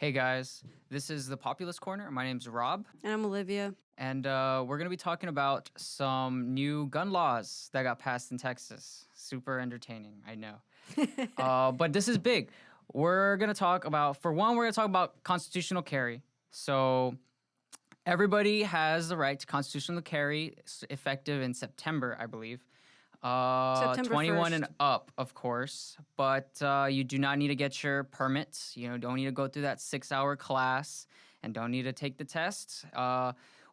Hey guys, this is the Populist Corner. My name's Rob, And I'm Olivia. and we're going to be talking about some new gun laws that got passed in Texas. Super entertaining, I know. But this is big. We're going to talk about, for one, we're going to talk about constitutional carry. So everybody has the right to constitutional carry effective in September, I believe. September 21 and 1st. up, of course, but you do not need to get your permits. You know, don't need to go through that 6 hour class and don't need to take the test,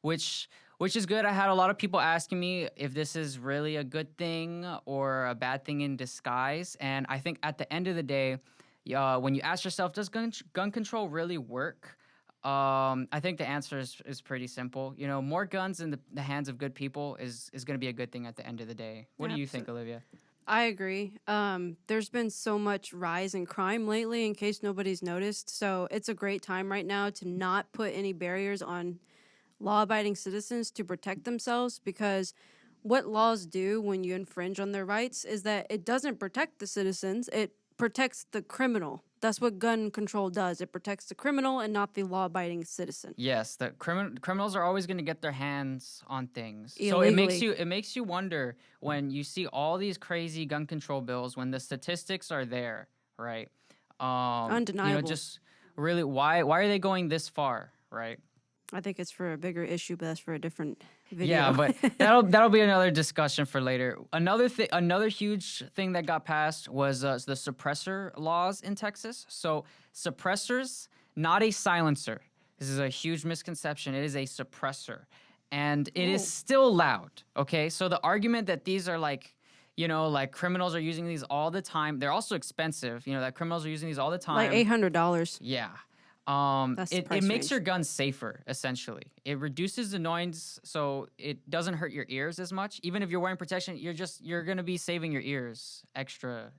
which which is good. I had a lot of people asking me if this is really a good thing or a bad thing in disguise, and I think at the end of the day, when you ask yourself, does gun control really work? I think the answer is pretty simple. You know, more guns in the hands of good people is going to be a good thing at the end of the day. What do you think, Absolutely. Olivia? I agree. There's been so much rise in crime lately, in case nobody's noticed. So it's a great time right now to not put any barriers on law abiding citizens to protect themselves because what laws do when you infringe on their rights is that it doesn't protect the citizens, it protects the criminal. That's what gun control does. It protects the criminal and not the law abiding citizen. Yes, the criminals are always going to get their hands on things. So Illegally. it makes you wonder when you see all these crazy gun control bills when the statistics are there, right? Undeniable. Just really why are they going this far, right? I think it's for a bigger issue, but that's for a different Yeah, video. but that'll be another discussion for later. Another huge thing that got passed was the suppressor laws in Texas. So suppressors, not a silencer. This is a huge misconception. It is a suppressor, and it is Oh. still loud. Okay, so the argument that these are like, like criminals are using these all the time. They're also expensive. You know that criminals are using these all the Like time. $800. Yeah. That's the It price makes your range. gun safer, essentially. It reduces the noise so it doesn't hurt your ears as much. Even if you're wearing protection, you're gonna be saving your ears extra.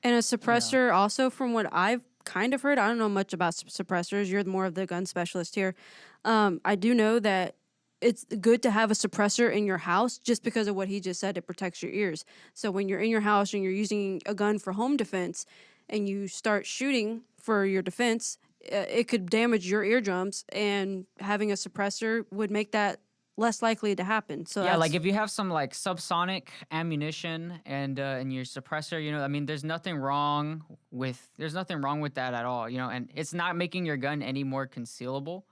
And a You know. suppressor, also, from what I've kind of heard, I don't know much about suppressors. You're more of the gun specialist here. I do know that it's good to have a suppressor in your house just because of what he just said. It protects your ears. So when you're in your house and you're using a gun for home defense and you start shooting for your defense, it could damage your eardrums, and having a suppressor would make that less likely to happen. So Yeah, like that's if you have some like subsonic ammunition and your suppressor, I mean, there's nothing wrong with that at all, and it's not making your gun any more concealable.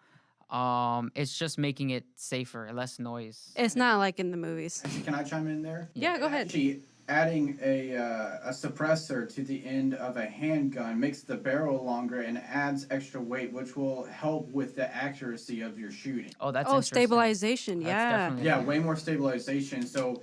It's just making it safer, less noise. it's not like in the movies. Actually, can I chime in there? Yeah, go ahead. Actually, adding a suppressor to the end of a handgun makes the barrel longer and adds extra weight, which will help with the accuracy of your shooting. Oh, that's Oh, interesting. stabilization. That's Yeah. definitely Yeah, way more stabilization. So,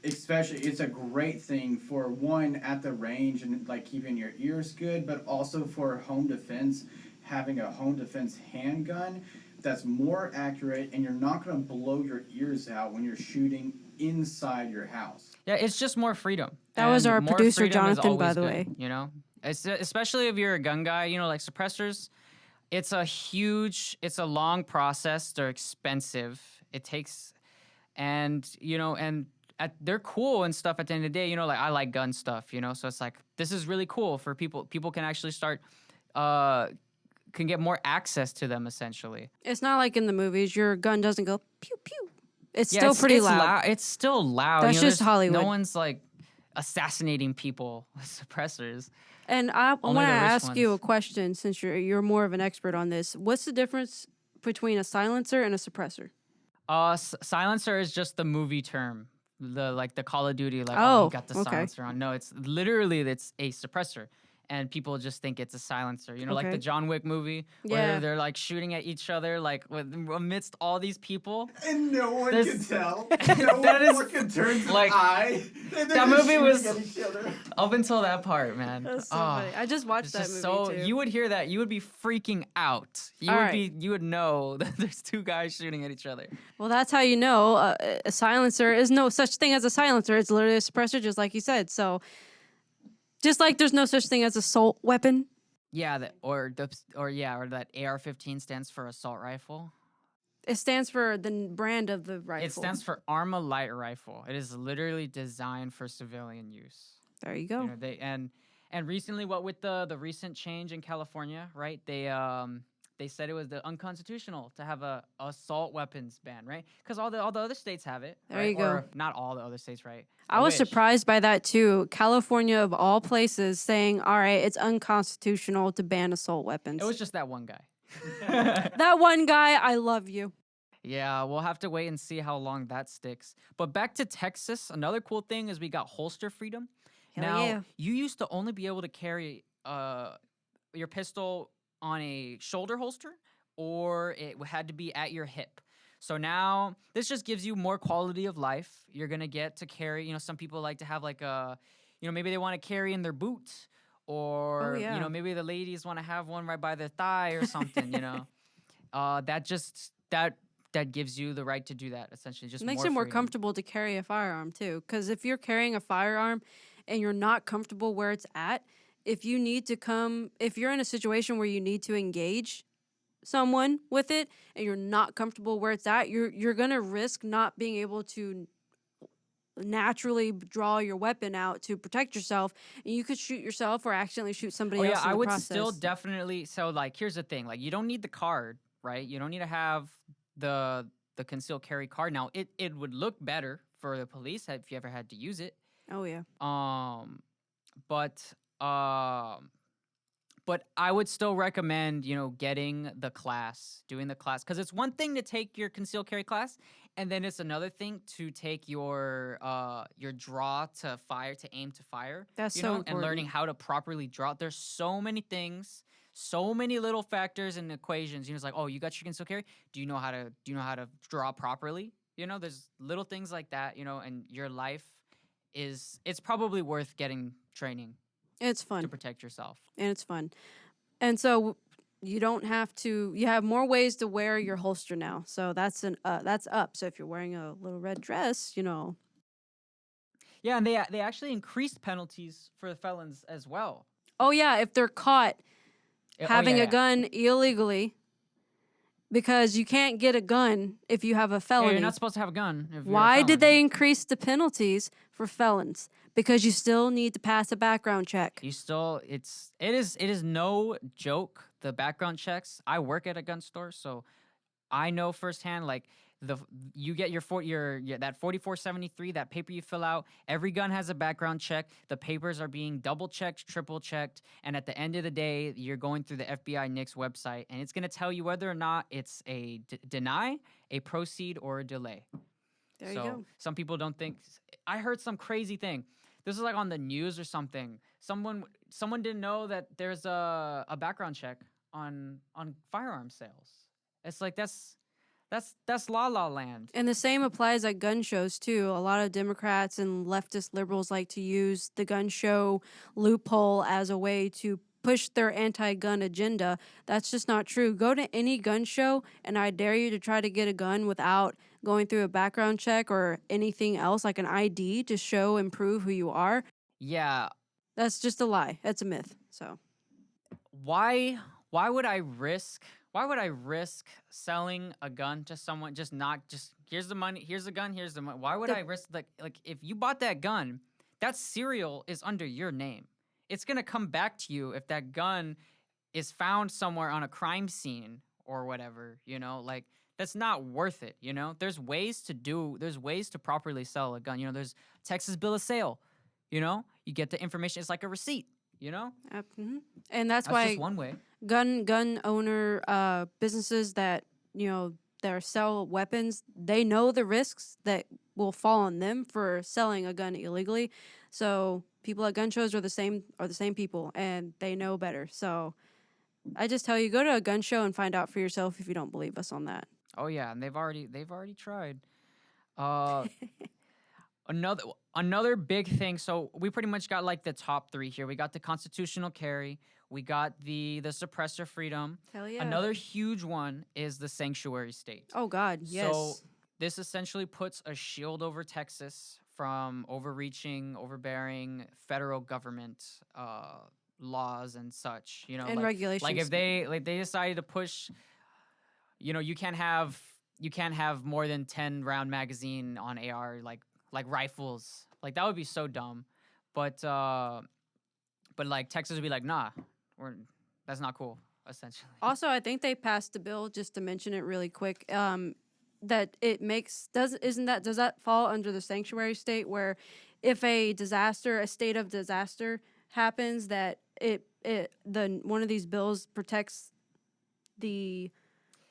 especially, it's a great thing for one at the range and like keeping your ears good, but also for home defense, having a home defense handgun that's more accurate and you're not going to blow your ears out when you're shooting inside your house. Yeah, it's just more freedom. That was And our more producer, freedom is Jonathan, by always the good, way. Especially if you're a gun guy, like suppressors, it's a long process. They're expensive. It takes, they're cool and stuff at the end of the day, like I like gun stuff, so it's like, this is really cool for people. People can actually can get more access to them essentially. It's not like in the movies. Your gun doesn't go pew pew. It's Yeah, still pretty it's loud. It's still loud. That's just No Hollywood. one's like assassinating people with suppressors. And I Only want to the rich ask you a ones. question, since you're more of an expert on this. What's the difference between a silencer and a suppressor? Silencer is just the movie term. The Call of Duty, like, oh, he Oh, got the okay. silencer on. No, it's a suppressor. And people just think it's a silencer. Like the Okay. John Wick movie where Yeah. they're like shooting at each other, like amidst all these people. And no one This- can tell. No That one is, can turn to like, an eye. They're that just movie shooting was- at each other. Up until that part, man. That's so Ah, funny. I just watched it's that just movie too. you would hear that, you would be freaking out. You would know that there's two guys shooting at each other. Well, that's how you know a silencer is no such thing as a silencer. It's literally a suppressor, just like you said. So, just like there's no such thing as assault weapon. Yeah, or that AR-15 stands for assault rifle. It stands for the brand of the rifle. It stands for Arma Light Rifle. It is literally designed for civilian use. There you go. They And recently, what with the recent change in California, right? They said it was unconstitutional to have a assault weapons ban, right? Because all the other states have it, There right? you go. Or not all the other states, right? I was wish. surprised by that too. California, of all places, saying, all right, it's unconstitutional to ban assault weapons. It was just that one guy. That one guy, I love you. Yeah, we'll have to wait and see how long that sticks. But back to Texas, another cool thing is we got holster freedom. Hell Now, yeah. you used to only be able to carry your pistol on a shoulder holster, or it had to be at your hip. So now this just gives you more quality of life. You're gonna get to carry. Some people like to have like maybe they want to carry in their boot, or yeah. maybe the ladies want to have one right by their thigh or something. That gives you the right to do that. Essentially, just It makes more it more freedom. comfortable to carry a firearm too. Because if you're carrying a firearm and you're not comfortable where it's at, if you're in a situation where you need to engage someone with it and you're not comfortable where it's at, you're gonna risk not being able to naturally draw your weapon out to protect yourself, and you could shoot yourself or accidentally shoot somebody Oh else yeah, in I the would process. still definitely. So like, here's the thing: like, you don't need the card, right? You don't need to have the concealed carry card. Now, it would look better for the police if you ever had to use it. Oh yeah. Um, but but I would still recommend, getting the class, doing the class, because it's one thing to take your concealed carry class, and then it's another thing to take your draw to fire, to aim to fire. That's you so know, important. and learning how to properly draw. There's so many things, so many little factors and equations. It's like, oh, you got your concealed carry. Do you know how to draw properly? There's little things like that. And your life it's probably worth getting training It's fun. to protect yourself. And it's fun. And so you don't have to. You have more ways to wear your holster now. So that's up. So if you're wearing a little red dress, Yeah, and they actually increased penalties for the felons as well. Oh yeah, if they're caught having a gun illegally, because you can't get a gun if you have a felony. Yeah, you're not supposed to have a gun. Why did they increase the penalties for felons? Because you still need to pass a background check. It is no joke. The background checks. I work at a gun store, so I know firsthand. Like you get your that 4473, that paper you fill out. Every gun has a background check. The papers are being double checked, triple checked, and at the end of the day, you're going through the FBI NICS website, and it's going to tell you whether or not it's a deny, a proceed, or a delay. There you go. Some people don't think. I heard some crazy thing. This is like on the news or something. Someone didn't know that there's a background check on firearm sales. It's like that's la la land. And the same applies at gun shows too. A lot of Democrats and leftist liberals like to use the gun show loophole as a way to push their anti-gun agenda. That's just not true. Go to any gun show and I dare you to try to get a gun without going through a background check or anything else like an ID to show and prove who you are. Yeah. That's just a lie. That's a myth. So why would I risk selling a gun to someone? Just here's the money, here's the gun, here's the money. Why would I risk like if you bought that gun, that serial is under your name. It's gonna come back to you if that gun is found somewhere on a crime scene or whatever, like that's not worth it, There's ways to properly sell a gun. There's Texas bill of sale, you get the information, it's like a receipt, mm-hmm. And that's why just one way. Gun owner businesses that sell weapons, they know the risks that will fall on them for selling a gun illegally. So people at gun shows are the same people, and they know better. So I just tell you, go to a gun show and find out for yourself if you don't believe us on that. Oh yeah, and they've already tried. Another big thing. So we pretty much got like the top 3 here. We got the constitutional carry. We got the suppressor freedom. Hell yeah. Another huge one is the sanctuary state. Oh God, yes. So this essentially puts a shield over Texas from overbearing federal government laws and such. And regulations. Like if they decided to push, you can't have more than 10 round magazine on AR like rifles. Like that would be so dumb. But but like Texas would be like, nah, we're that's not cool. Essentially, Also, I think they passed a bill, just to mention it really quick, that it makes does that fall under the sanctuary state, where if a state of disaster happens, that the one of these bills protects the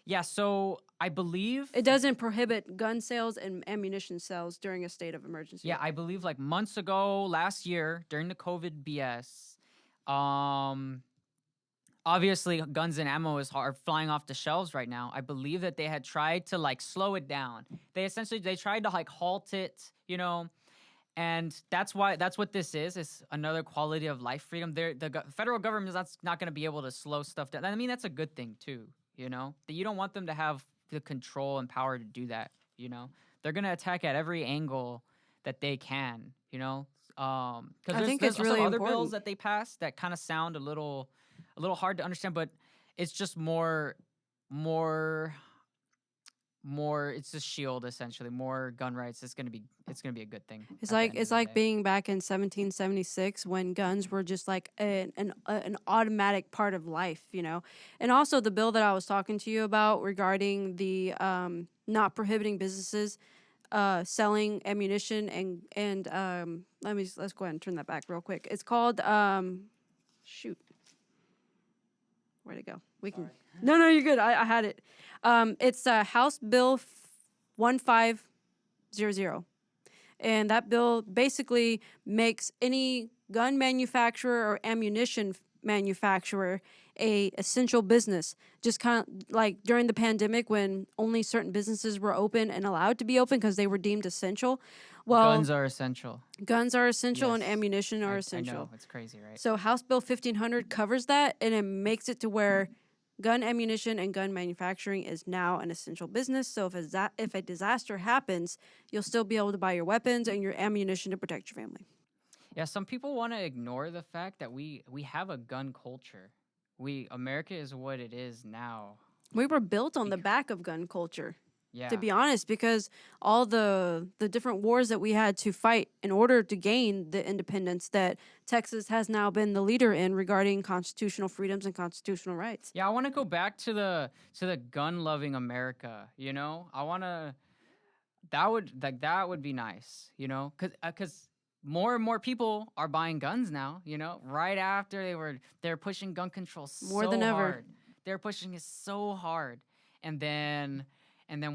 yeah. So I believe, it doesn't prohibit gun sales and ammunition sales during a state of emergency. yeah, I believe like months ago, last year during the COVID BS, um, obviously guns and ammo are flying off the shelves right now. I believe that they had tried to like slow it down. They tried to like halt it, and that's what this is. It's another quality of life freedom. Federal government is not going to be able to slow stuff down. I mean, that's a good thing too. That you don't want them to have the control and power to do that. They're going to attack at every angle that they can. Because I think there's it's really some other bills important. that they passed that kind of sound a little hard to understand, but it's just more it's a shield essentially. More gun rights. It's gonna be a good thing. It's at the like end of it's the like day. being back in 1776 when guns were just like an automatic part of life, And also the bill that I was talking to you about regarding the not prohibiting businesses selling ammunition and let's go ahead and turn that back real quick. It's called shoot, where'd it go? We can no, you're good. I had it. It's House Bill 1500. And that bill basically makes any gun manufacturer or ammunition manufacturer a essential business. Just kind of like during the pandemic when only certain businesses were open and allowed to be open because they were deemed essential. Well, Guns are essential. guns are essential and Yes. ammunition are I essential. know it's crazy, right? So House Bill 1500 covers that, and it makes it to where gun ammunition and gun manufacturing is now an essential business. So if a disaster happens, you'll still be able to buy your weapons and your ammunition to protect your family. Yeah, some people want to ignore the fact that we have a gun culture. America is what it is now. We were built on the back of gun culture, Yeah. to be honest, because all the different wars that we had to fight in order to gain the independence that Texas has now been the leader in regarding constitutional freedoms and constitutional rights. Yeah, I want to go back to the gun loving America. I want to. That would be nice. Because more and more people are buying guns now. Right after they're pushing gun control More so than ever. hard. They're pushing it so hard, and then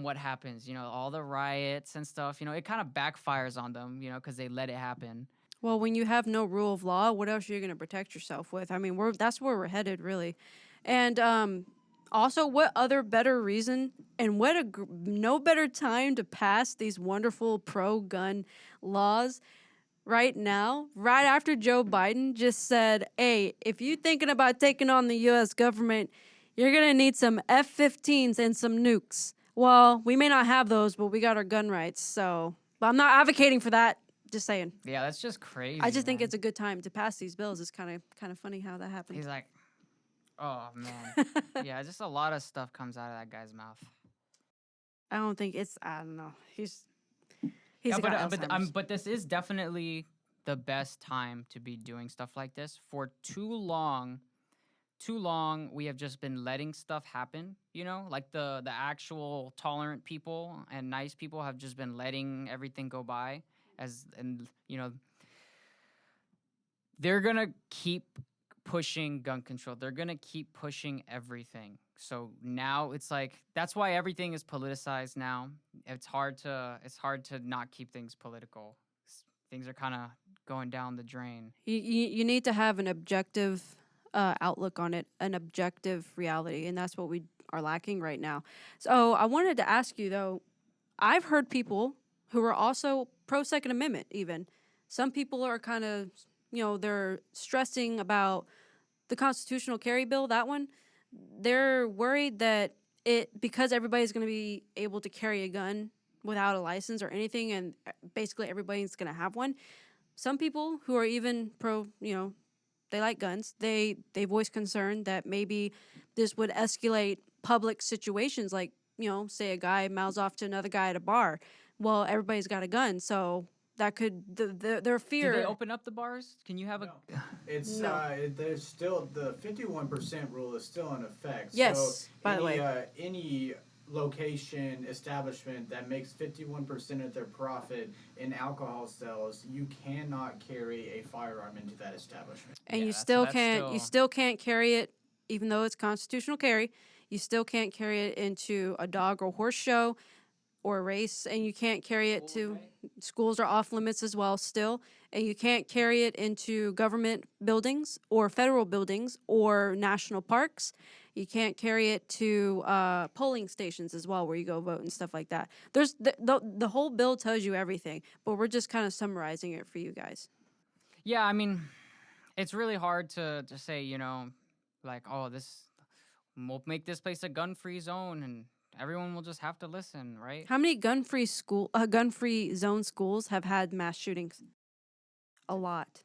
what happens? All the riots and stuff. It kind of backfires on them. Because they let it happen. Well, when you have no rule of law, what else are you going to protect yourself with? I mean, that's where we're headed, really. And also, what other better reason and no better time to pass these wonderful pro-gun laws right now, right after Joe Biden just said, hey, if you're thinking about taking on the U.S. government, you're going to need some F-15s and some nukes. Well, we may not have those, but we got our gun rights. So, but I'm not advocating for that. Just saying. Yeah, that's just crazy. I just think man. it's a good time to pass these bills. It's kind of funny how that happened. He's like, oh man, yeah, just a lot of stuff comes out of that guy's mouth. I don't think it's. I don't know. He's Yeah, got but Alzheimer's. but this is definitely the best time to be doing stuff like this. For too long, we have just been letting stuff happen. Like the actual tolerant people and nice people have just been letting everything go by. They're gonna keep pushing gun control. They're gonna keep pushing everything. So now it's like that's why everything is politicized now. It's hard to not keep things political. Things are kind of going down the drain. You need to have an objective outlook on it, an objective reality, and that's what we are lacking right now. So I wanted to ask you though. I've heard people who are also pro Second Amendment. Even some people are kind of they're stressing about the constitutional carry bill. That one, they're worried that because everybody's going to be able to carry a gun without a license or anything, and basically everybody's going to have one. Some people who are even pro, they like guns. They voice concern that maybe this would escalate public situations, like say a guy mouths off to another guy at a bar. Well, everybody's got a gun, so that could their Did fear. they open up the bars? Can you have No. It's No. there's still the 51% rule is still in effect. Yes, So by the way. any location establishment that makes 51% of their profit in alcohol sales, you cannot carry a firearm into that establishment. And Yeah, you that's- so still that's can't you still- still can't carry it, even though it's constitutional carry. You still can't carry it into a dog or horse show or a race, and you can't carry it to schools are off limits as well still, and you can't carry it into government buildings or federal buildings or national parks. You can't carry it to polling stations as well, where you go vote and stuff like that. There's the whole bill tells you everything, but we're just kind of summarizing it for you guys. Yeah, I mean, it's really hard to say, you know, like, oh, we'll make this place a gun-free zone, and everyone will just have to listen, right? How many gun-free zone schools have had mass shootings? A lot.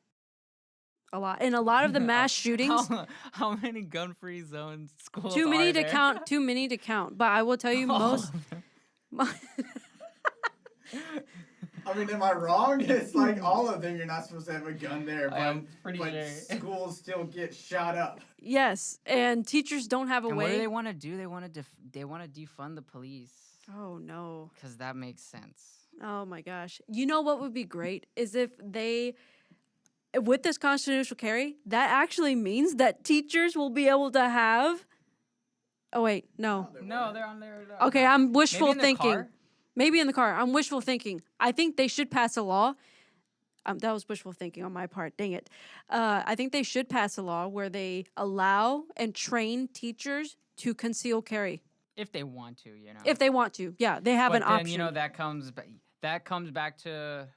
A lot. And a lot of the mass shootings, How many gun-free zone schools? too many are to there? count, too many to count. But I will tell you All most of them. I mean, am I wrong? It's like all of them. You're not supposed to have a gun there, but, I'm pretty but sure. schools still get shot up. Yes, and teachers don't have a And way. what do they want to do? They want to defund the police Oh no. because that makes sense. Oh my gosh. You know what would be great is if they with this constitutional carry, that actually means that teachers will be able to have Oh wait, no. No, they're on there. Okay, I'm wishful Maybe in the thinking. car? Maybe in the car. I'm wishful thinking. I think they should pass a law. That was wishful thinking on my part. Dang it. I think they should pass a law where they allow and train teachers to conceal carry If they want to, you know. if they want to. Yeah, they have but an then, option. you know, that comes back to,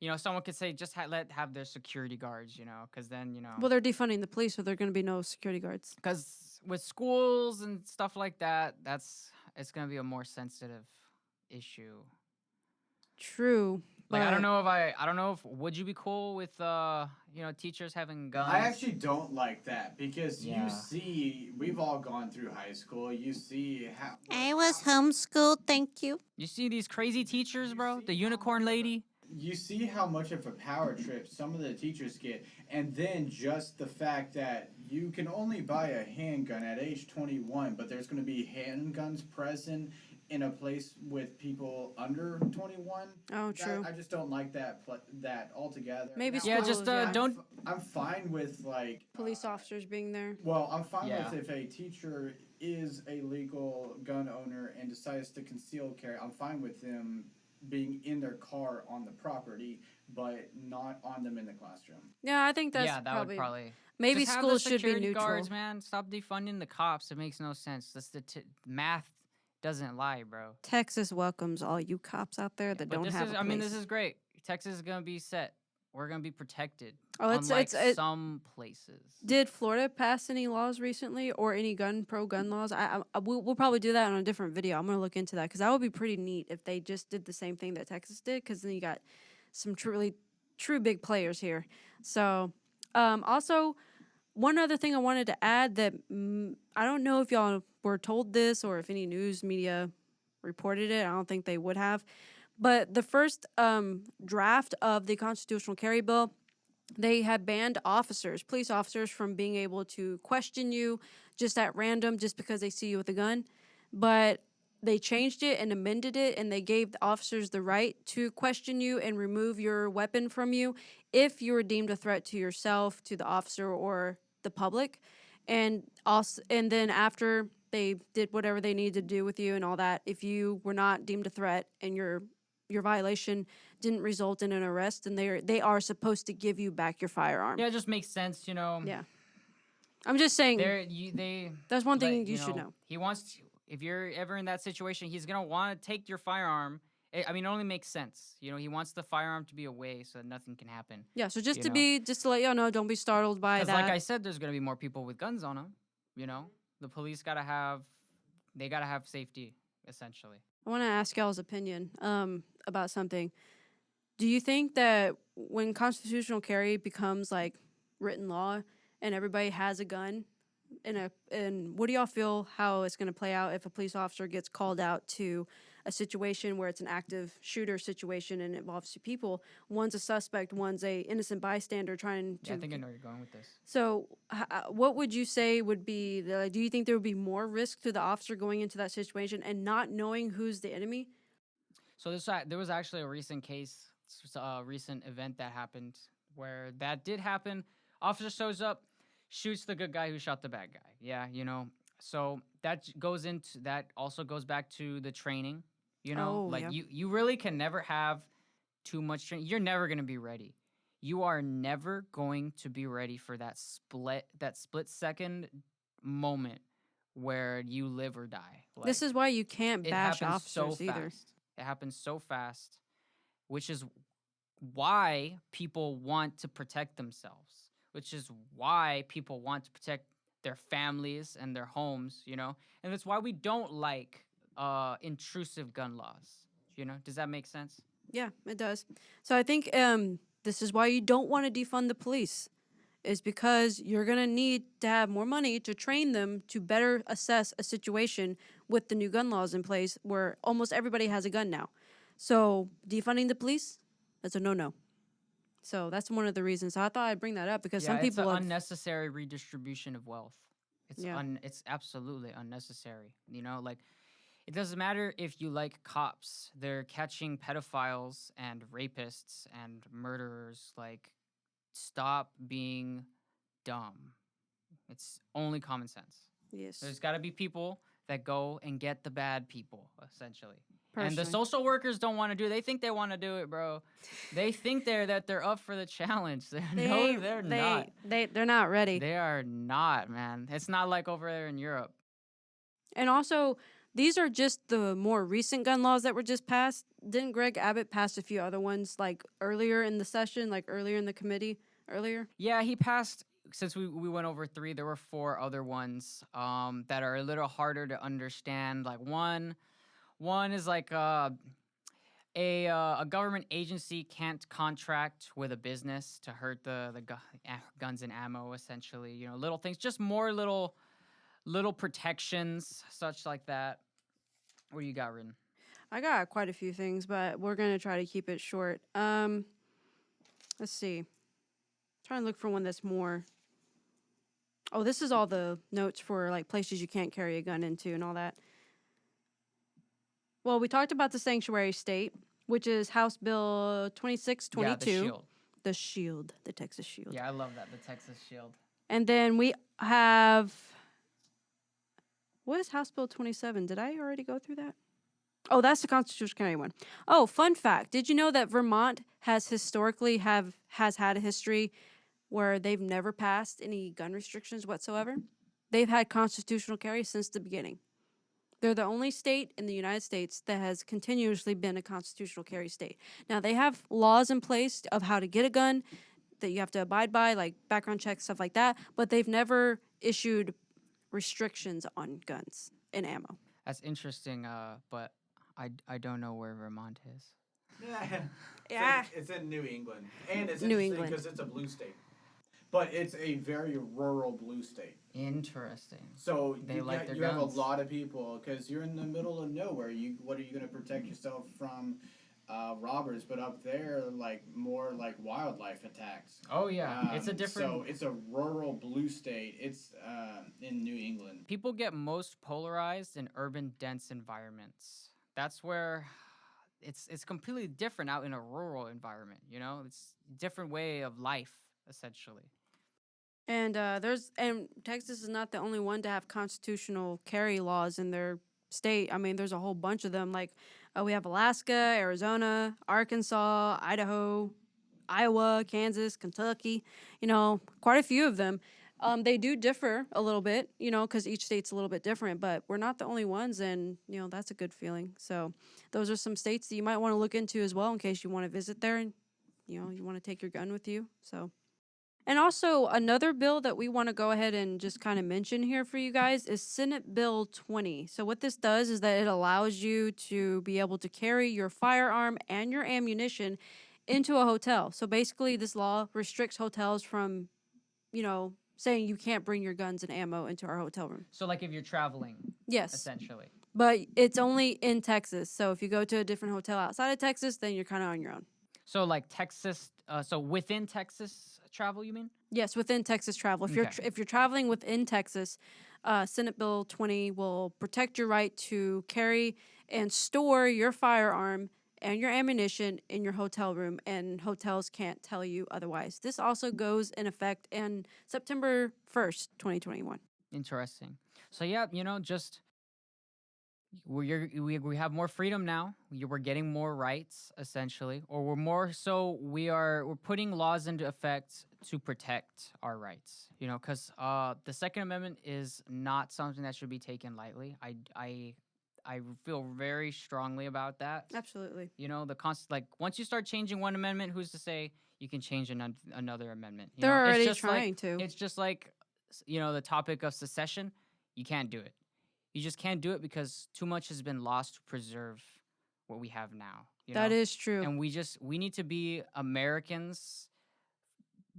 you know, someone could say just have their security guards, you know, because then, you know. Well, they're defunding the police, so there are going to be no security guards. Because with schools and stuff like that, it's gonna be a more sensitive issue. True. Like but I don't know if would you be cool with you know, teachers having guns? I actually don't like that because Yeah. you see, we've all gone through high school. You see how I was homeschooled, thank you. You see these crazy teachers, bro? The unicorn lady. you see how much of a power trip some of the teachers get, and then just the fact that you can only buy a handgun at age 21, but there's going to be handguns present in a place with people under 21. Oh, true. I just don't like that that altogether. Maybe Now, Yeah, schools, just yeah. don't. I'm fine with like Police officers being there. Well, I'm fine Yeah. with if a teacher is a legal gun owner and decides to conceal carry. I'm fine with them being in their car on the property, but not on them in the classroom. Yeah, I think that's Yeah, that would probably. maybe Just have the schools should be security neutral. guards, man. Stop defunding the cops. It makes no sense. That's math doesn't lie, bro. Texas welcomes all you cops out there that But don't this have is, a I mean, this place. is great. Texas is gonna be set. We're gonna be protected. Oh, unlike it's some places. Did Florida pass any laws recently or any pro-gun laws? We'll probably do that on a different video. I'm going to look into that because that would be pretty neat if they just did the same thing that Texas did, because then you got some true big players here. So also, one other thing I wanted to add that I don't know if y'all were told this or if any news media reported it. I don't think they would have. But the first draft of the constitutional carry bill, they had banned police officers, from being able to question you just at random just because they see you with a gun. But they changed it and amended it, and they gave the officers the right to question you and remove your weapon from you if you were deemed a threat to yourself, to the officer, or the public. And then after they did whatever they needed to do with you and all that, if you were not deemed a threat and your violation didn't result in an arrest, and they are supposed to give you back your firearm. Yeah, it just makes sense, you know. Yeah. I'm just saying that's one thing let- you should know. He wants to, if you're ever in that situation, he's gonna want to take your firearm. I mean, it only makes sense. You know, he wants the firearm to be away so that nothing can happen. Yeah, so just you to know. let y'all know, don't be startled by Because, that. like I said, there's gonna be more people with guns on them. You know, the police gotta have safety, essentially. I want to ask y'all's opinion about something. Do you think that when constitutional carry becomes like written law and everybody has a gun, and what do y'all feel how it's going to play out if a police officer gets called out to a situation where it's an active shooter situation and it involves two people. One's a suspect, one's a innocent bystander trying to. Yeah, I think I know where you're going with this. So, what would you say would be the? Do you think there would be more risk to the officer going into that situation and not knowing who's the enemy? So there was actually a recent case, a recent event that happened where that did happen. Officer shows up, shoots the good guy who shot the bad guy. Yeah, So that also goes back to the training. Oh, Like yeah. you really can never have too much training. You're never gonna be ready. You are never going to be ready for that split second moment where you live or die. This is why you can't It bash happens so officers either. fast. It happens so fast, which is why people want to protect themselves, which is why people want to protect their families and their homes, And that's why we don't like intrusive gun laws, Does that make sense? Yeah, it does. So I think this is why you don't want to defund the police, is because you're going to need to have more money to train them to better assess a situation with the new gun laws in place where almost everybody has a gun now. So defunding the police, that's a no-no. So that's one of the reasons. So I thought I'd bring that up because some It's people an have, unnecessary redistribution of wealth. It's Yeah. it's absolutely unnecessary. Like it doesn't matter if you like cops; they're catching pedophiles and rapists and murderers. Like, stop being dumb. It's only common sense. yes, There's got to be people that go and get the bad people, essentially. And the personally. social workers don't want to do it. They think they want to do it, bro. They think they're up for the challenge. They're not. They're not ready. They are not, man. It's not like over there in Europe. And also, these are just the more recent gun laws that were just passed. Didn't Greg Abbott pass a few other ones like earlier in the session, like earlier in the committee, earlier? Yeah, he passed. Since we went over 3, there were 4 other ones that are a little harder to understand. Like one is like a government agency can't contract with a business to hurt the guns and ammo, essentially. Little things, just more little protections, such like that. What do you got written? I got quite a few things, but we're gonna try to keep it short. Let's see. Trying to look for one that's more. Oh, this is all the notes for like places you can't carry a gun into and all that. Well, we talked about the sanctuary state, which is House Bill 2622. Yeah, the shield. The shield, the Texas shield. Yeah, I love that, the Texas shield. And then we have. What is House Bill 27? Did I already go through that? Oh, that's the constitutional carry one. Oh, fun fact. Did you know that Vermont has historically has had a history where they've never passed any gun restrictions whatsoever? They've had constitutional carry since the beginning. They're the only state in the United States that has continuously been a constitutional carry state. Now, they have laws in place of how to get a gun that you have to abide by, like background checks, stuff like that, but they've never issued restrictions on guns and ammo. That's interesting, but I don't know where Vermont is. Yeah. It's in New England, and it's New interesting England. because it's a blue state, but it's a very rural blue state. Interesting. So They you, like their you have a guns. lot of people because you're in the middle of nowhere. What are you going to protect yourself from? Robbers, but up there, like more like wildlife attacks. Oh yeah, it's a different. So it's a rural blue state. It's in New England. People get most polarized in urban, dense environments. That's where it's completely different out in a rural environment. It's a different way of life, essentially. And Texas is not the only one to have constitutional carry laws in their state. I mean, there's a whole bunch of them. Like we have Alaska, Arizona, Arkansas, Idaho, Iowa, Kansas, Kentucky. Quite a few of them. They do differ a little bit, because each state's a little bit different. But we're not the only ones, and that's a good feeling. So those are some states that you might want to look into as well in case you want to visit there and you want to take your gun with you. So. And also, another bill that we want to go ahead and just kind of mention here for you guys is Senate Bill 20. So what this does is that it allows you to be able to carry your firearm and your ammunition into a hotel. So basically, this law restricts hotels from, saying you can't bring your guns and ammo into our hotel room. So like if you're traveling, Yes. essentially. but it's only in Texas. So if you go to a different hotel outside of Texas, then you're kind of on your own. So like Texas, so within Texas travel, you mean? Yes, within Texas travel. If Okay. if you're traveling within Texas, Senate Bill 20 will protect your right to carry and store your firearm and your ammunition in your hotel room, and hotels can't tell you otherwise. This also goes in effect in September 1st, 2021. Interesting. So yeah, just we have more freedom now. We're getting more rights essentially, or we're more so we're putting laws into effect to protect our rights. Because the Second Amendment is not something that should be taken lightly. I feel very strongly about that. Absolutely. Like once you start changing one amendment, who's to say you can change another amendment? They're It's already just like trying to. it's just like the topic of secession. You can't do it. You just can't do it because too much has been lost to preserve what we have now. That is true. And we need to be Americans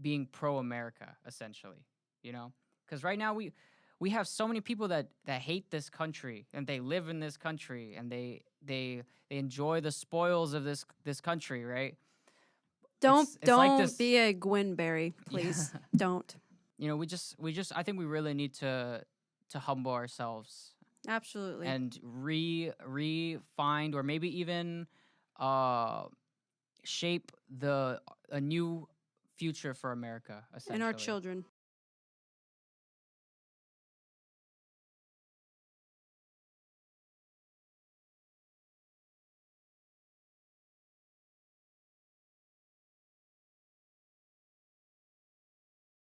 being pro America essentially. Because right now we have so many people that hate this country and they live in this country and they enjoy the spoils of this country, right? It's like Don't this. be a Gwynberry, please. Don't. We just I think we really need to humble ourselves Absolutely. and refind or maybe even uh shape a new future for America essentially. And our children.